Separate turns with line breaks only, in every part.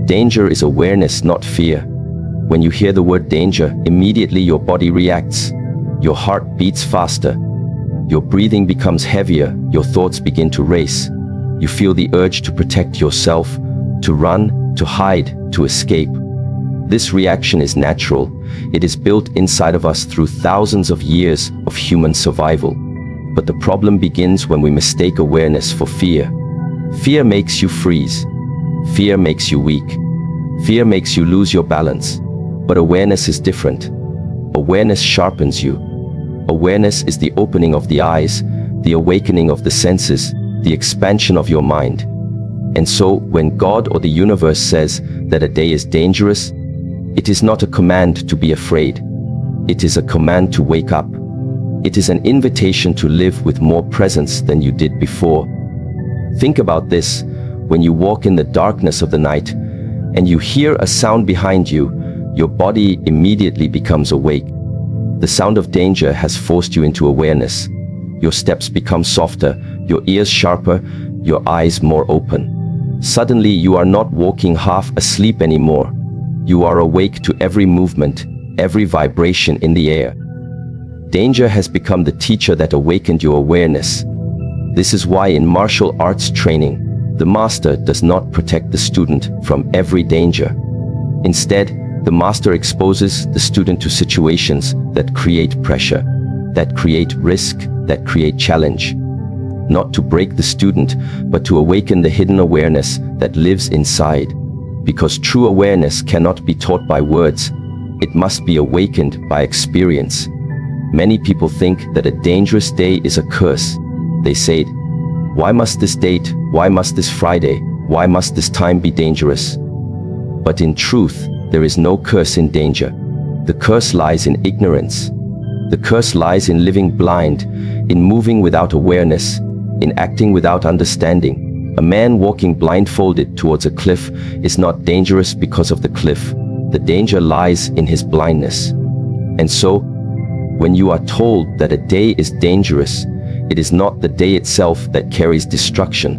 Danger is awareness, not fear. When you hear the word danger, immediately your body reacts. Your heart beats faster. Your breathing becomes heavier. Your thoughts begin to race. You feel the urge to protect yourself, to run, to hide, to escape. This reaction is natural. It is built inside of us through thousands of years of human survival. But the problem begins when we mistake awareness for fear. Fear makes you freeze. Fear makes you weak. Fear makes you lose your balance. But awareness is different. Awareness sharpens you. Awareness is the opening of the eyes, the awakening of the senses, the expansion of your mind. And so, when God or the universe says that a day is dangerous, it is not a command to be afraid. It is a command to wake up. It is an invitation to live with more presence than you did before. Think about this. When you walk in the darkness of the night and you hear a sound behind you, your body immediately becomes awake. The sound of danger has forced you into awareness. Your steps become softer, your ears sharper, your eyes more open. Suddenly, you are not walking half asleep anymore. You are awake to every movement, every vibration in the air. Danger has become the teacher that awakened your awareness. This is why in martial arts training, the master does not protect the student from every danger. Instead, the master exposes the student to situations that create pressure, that create risk, that create challenge. Not to break the student, but to awaken the hidden awareness that lives inside. Because true awareness cannot be taught by words, it must be awakened by experience. Many people think that a dangerous day is a curse. They say, "Why must this date? Why must this Friday? Why must this time be dangerous?" But in truth, there is no curse in danger. The curse lies in ignorance. The curse lies in living blind, in moving without awareness, in acting without understanding. A man walking blindfolded towards a cliff is not dangerous because of the cliff. The danger lies in his blindness. And so, when you are told that a day is dangerous, it is not the day itself that carries destruction.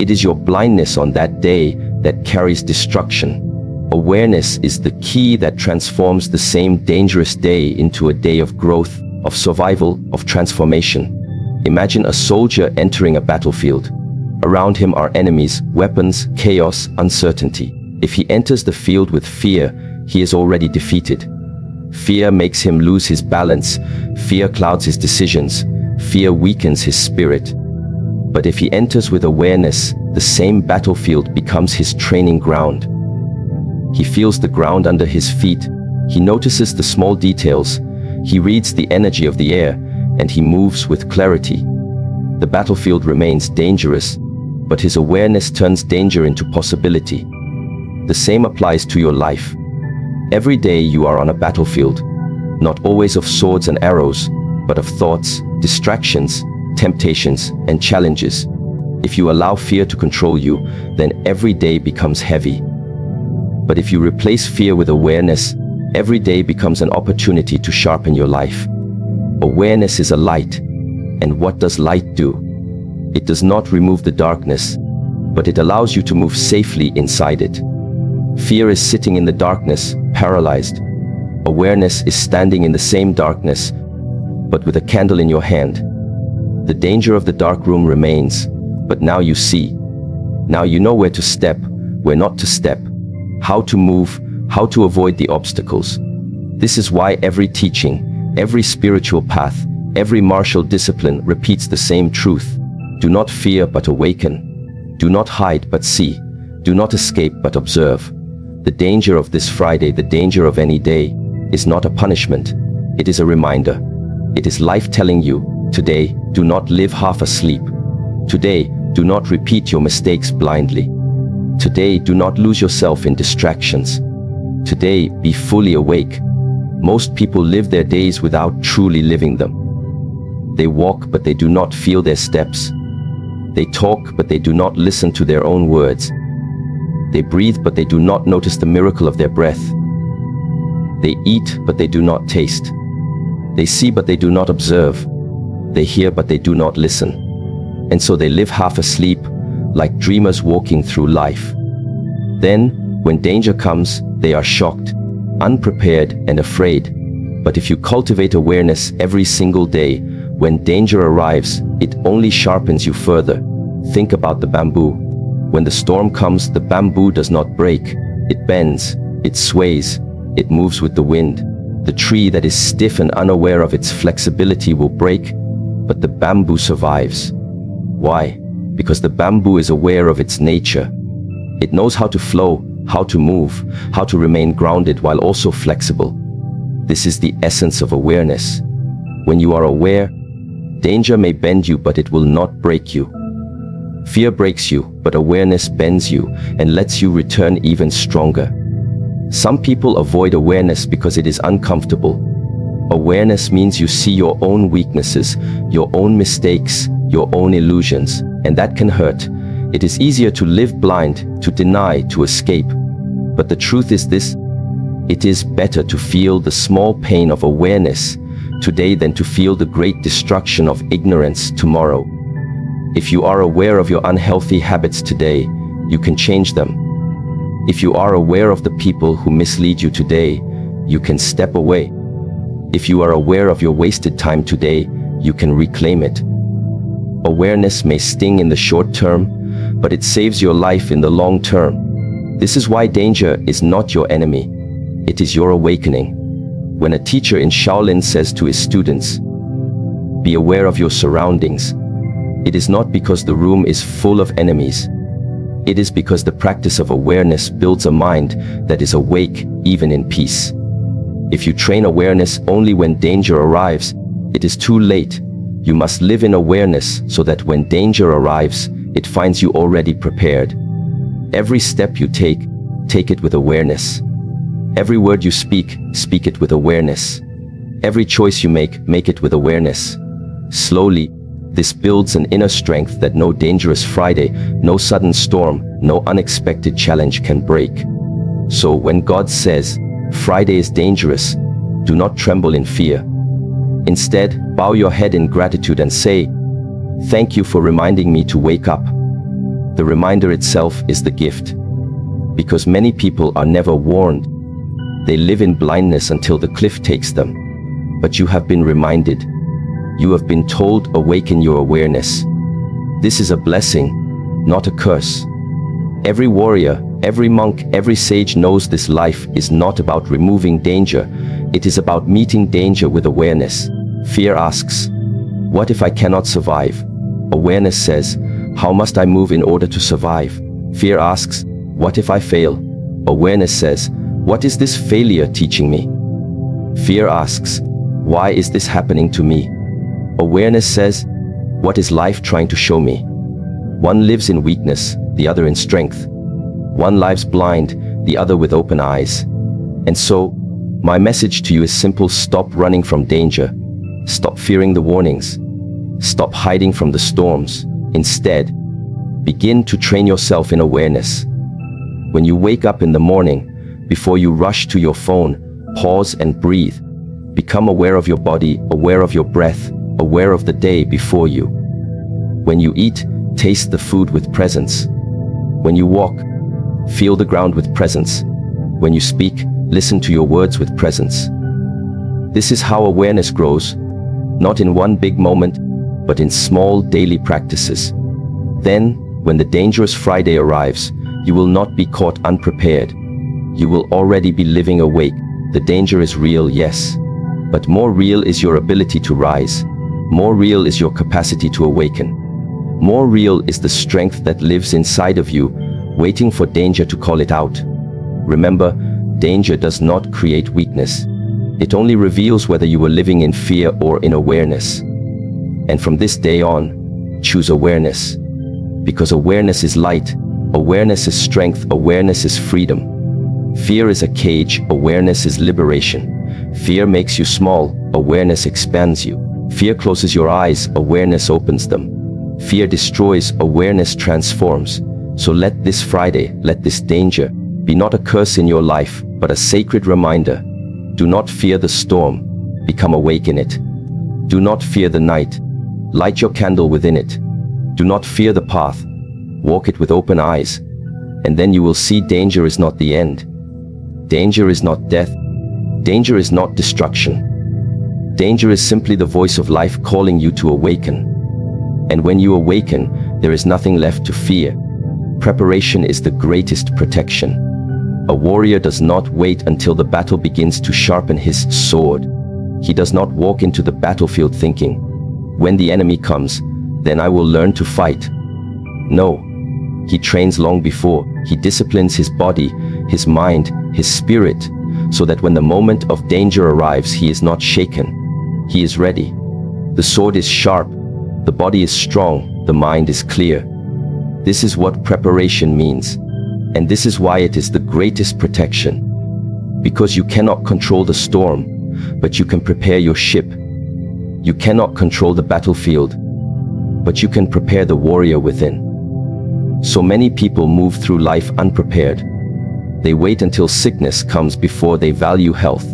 It is your blindness on that day that carries destruction. Awareness is the key that transforms the same dangerous day into a day of growth, of survival, of transformation. Imagine a soldier entering a battlefield. Around him are enemies, weapons, chaos, uncertainty. If he enters the field with fear, he is already defeated. Fear makes him lose his balance. Fear clouds his decisions. Fear weakens his spirit. But if he enters with awareness, the same battlefield becomes his training ground. He feels the ground under his feet. He notices the small details. He reads the energy of the air, and he moves with clarity. The battlefield remains dangerous, but his awareness turns danger into possibility. The same applies to your life. Every day you are on a battlefield, not always of swords and arrows, but of thoughts, distractions, temptations, and challenges. If you allow fear to control you, then every day becomes heavy. But if you replace fear with awareness, every day becomes an opportunity to sharpen your life. Awareness is a light. And what does light do? It does not remove the darkness, but it allows you to move safely inside it. Fear is sitting in the darkness, paralyzed. Awareness is standing in the same darkness, but with a candle in your hand. The danger of the dark room remains, but now you see. Now you know where to step, where not to step, how to move, how to avoid the obstacles. This is why every teaching, every spiritual path, every martial discipline repeats the same truth. Do not fear but awaken. Do not hide but see. Do not escape but observe. The danger of this Friday, the danger of any day, is not a punishment. It is a reminder. It is life telling you, today, do not live half asleep. Today, do not repeat your mistakes blindly. Today, do not lose yourself in distractions. Today, be fully awake. Most people live their days without truly living them. They walk, but they do not feel their steps. They talk, but they do not listen to their own words. They breathe, but they do not notice the miracle of their breath. They eat, but they do not taste. They see, but they do not observe. They hear, but they do not listen. And so they live half asleep, like dreamers walking through life. Then, When danger comes, they are shocked, unprepared, and afraid. But if you cultivate awareness every single day, when danger arrives, it only sharpens you further. Think about the bamboo. When the storm comes, the bamboo does not break. It bends, it sways, it moves with the wind. The tree that is stiff and unaware of its flexibility will break, but the bamboo survives. Why? Because the bamboo is aware of its nature. It knows how to flow, how to move, how to remain grounded while also flexible. This is the essence of awareness. When you are aware, danger may bend you, but it will not break you. Fear breaks you, but awareness bends you and lets you return even stronger. Some people avoid awareness because it is uncomfortable. Awareness means you see your own weaknesses, your own mistakes, your own illusions, and that can hurt. It is easier to live blind, to deny, to escape. But the truth is this: it is better to feel the small pain of awareness today than to feel the great destruction of ignorance tomorrow. If you are aware of your unhealthy habits today, you can change them. If you are aware of the people who mislead you today, you can step away. If you are aware of your wasted time today, you can reclaim it. Awareness may sting in the short term, but it saves your life in the long term. This is why danger is not your enemy. It is your awakening. When a teacher in Shaolin says to his students, "Be aware of your surroundings," it is not because the room is full of enemies. It is because the practice of awareness builds a mind that is awake even in peace. If you train awareness only when danger arrives, it is too late. You must live in awareness so that when danger arrives, it finds you already prepared. Every step you take it with awareness. Every word you speak it with awareness. Every choice you make it with awareness. Slowly, this builds an inner strength that no dangerous Friday, no sudden storm, no unexpected challenge can break. So when God says, "Friday is dangerous," do not tremble in fear. Instead, bow your head in gratitude and say, "Thank you for reminding me to wake up." The reminder itself is the gift. Because many people are never warned. They live in blindness until the cliff takes them. But you have been reminded. You have been told, awaken your awareness. This is a blessing, not a curse. Every warrior, every monk, every sage knows this life is not about removing danger. It is about meeting danger with awareness. Fear asks, "What if I cannot survive?" Awareness says, "How must I move in order to survive?" Fear asks, "What if I fail?" Awareness says, "What is this failure teaching me?" Fear asks, "Why is this happening to me?" Awareness says, "What is life trying to show me?" One lives in weakness, the other in strength. One lives blind, the other with open eyes. And so, my message to you is simple: stop running from danger. Stop fearing the warnings. Stop hiding from the storms. Instead, begin to train yourself in awareness. When you wake up in the morning, before you rush to your phone, pause and breathe. Become aware of your body, aware of your breath, aware of the day before you. When you eat, taste the food with presence. When you walk, feel the ground with presence. When you speak, listen to your words with presence. This is how awareness grows, not in one big moment, but in small daily practices. Then, when the dangerous Friday arrives, you will not be caught unprepared. You will already be living awake. The danger is real, yes. But more real is your ability to rise. More real is your capacity to awaken. More real is the strength that lives inside of you, waiting for danger to call it out. Remember, danger does not create weakness. It only reveals whether you are living in fear or in awareness. And from this day on, choose awareness. Because awareness is light, awareness is strength, awareness is freedom. Fear is a cage, awareness is liberation. Fear makes you small, awareness expands you. Fear closes your eyes, awareness opens them. Fear destroys, awareness transforms. So let this Friday, let this danger, be not a curse in your life, but a sacred reminder. Do not fear the storm, become awake in it. Do not fear the night, light your candle within it. Do not fear the path, walk it with open eyes. And then you will see danger is not the end. Danger is not death. Danger is not destruction. Danger is simply the voice of life calling you to awaken. And when you awaken, there is nothing left to fear. Preparation is the greatest protection. A warrior does not wait until the battle begins to sharpen his sword. He does not walk into the battlefield thinking, "When the enemy comes, then I will learn to fight." No. He trains long before. He disciplines his body, his mind, his spirit, so that when the moment of danger arrives, he is not shaken. He is ready. The sword is sharp, the body is strong, the mind is clear. This is what preparation means. And this is why it is the greatest protection. Because you cannot control the storm, but you can prepare your ship. You cannot control the battlefield, but you can prepare the warrior within. So many people move through life unprepared. They wait until sickness comes before they value health.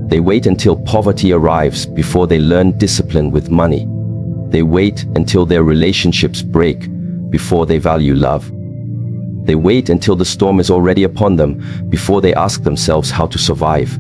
They wait until poverty arrives before they learn discipline with money. They wait until their relationships break before they value love. They wait until the storm is already upon them before they ask themselves how to survive.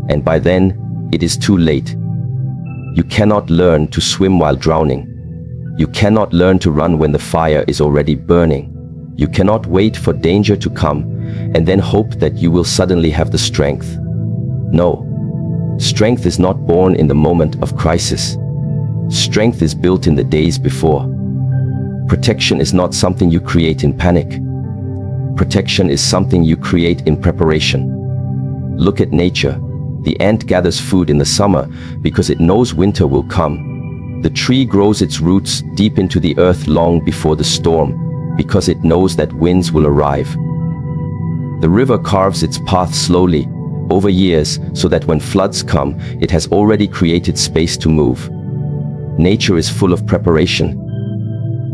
And by then, it is too late. You cannot learn to swim while drowning. You cannot learn to run when the fire is already burning. You cannot wait for danger to come and then hope that you will suddenly have the strength. No. Strength is not born in the moment of crisis. Strength is built in the days before. Protection is not something you create in panic. Protection is something you create in preparation. Look at nature. The ant gathers food in the summer because it knows winter will come. The tree grows its roots deep into the earth long before the storm because it knows that winds will arrive. The river carves its path slowly over years so that when floods come, it has already created space to move. Nature is full of preparation.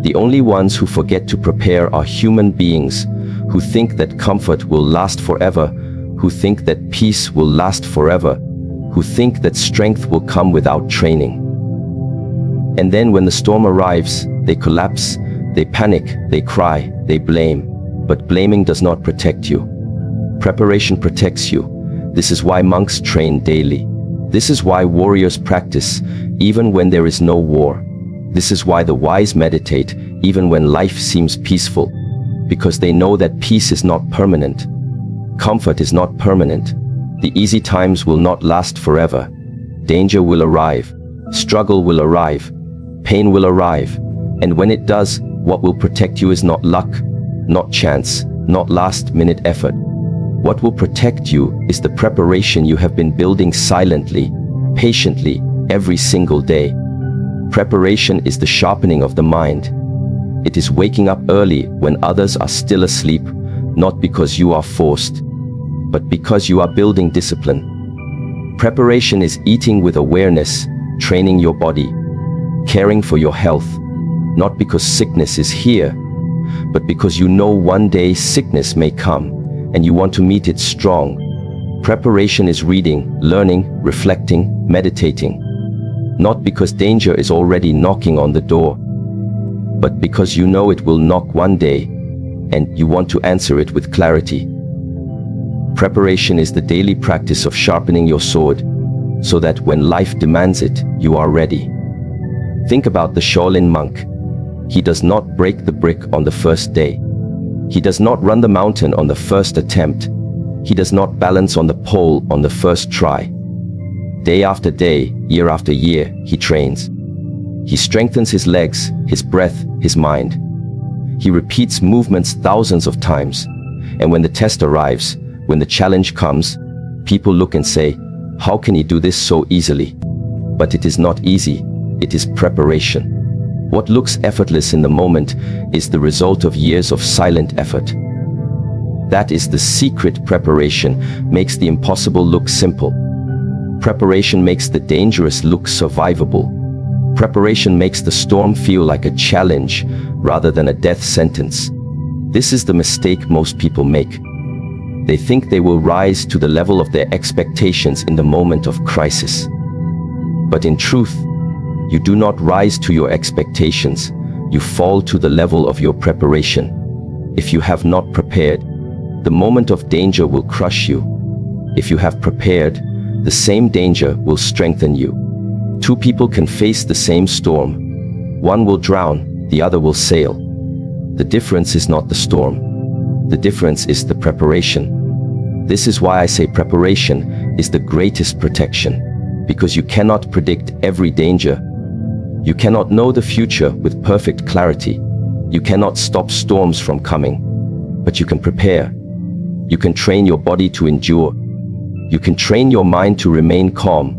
The only ones who forget to prepare are human beings who think that comfort will last forever, who think that peace will last forever, who think that strength will come without training. And then when the storm arrives, they collapse, they panic, they cry, they blame. But blaming does not protect you. Preparation protects you. This is why monks train daily. This is why warriors practice, even when there is no war. This is why the wise meditate, even when life seems peaceful. Because they know that peace is not permanent. Comfort is not permanent. The easy times will not last forever. Danger will arrive. Struggle will arrive. Pain will arrive. And when it does, what will protect you is not luck, not chance, not last-minute effort. What will protect you is the preparation you have been building silently, patiently, every single day. Preparation is the sharpening of the mind. It is waking up early when others are still asleep, not because you are forced, but because you are building discipline. Preparation is eating with awareness, training your body, caring for your health, not because sickness is here, but because you know one day sickness may come, and you want to meet it strong. Preparation is reading, learning, reflecting, meditating. Not because danger is already knocking on the door, but because you know it will knock one day, and you want to answer it with clarity. Preparation is the daily practice of sharpening your sword, so that when life demands it, you are ready. Think about the Shaolin monk. He does not break the brick on the first day. He does not run the mountain on the first attempt. He does not balance on the pole on the first try. Day after day, year after year, he trains. He strengthens his legs, his breath, his mind. He repeats movements thousands of times. And when the test arrives, when the challenge comes, people look and say, "How can he do this so easily?" But it is not easy. It is preparation. What looks effortless in the moment is the result of years of silent effort. That is the secret. Preparation makes the impossible look simple. Preparation makes the dangerous look survivable. Preparation makes the storm feel like a challenge rather than a death sentence. This is the mistake most people make. They think they will rise to the level of their expectations in the moment of crisis. But in truth, you do not rise to your expectations, you fall to the level of your preparation. If you have not prepared, the moment of danger will crush you. If you have prepared, the same danger will strengthen you. Two people can face the same storm. One will drown, the other will sail. The difference is not the storm. The difference is the preparation. This is why I say preparation is the greatest protection, because you cannot predict every danger. You cannot know the future with perfect clarity. You cannot stop storms from coming, but you can prepare. You can train your body to endure. You can train your mind to remain calm.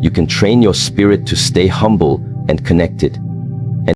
You can train your spirit to stay humble and connected.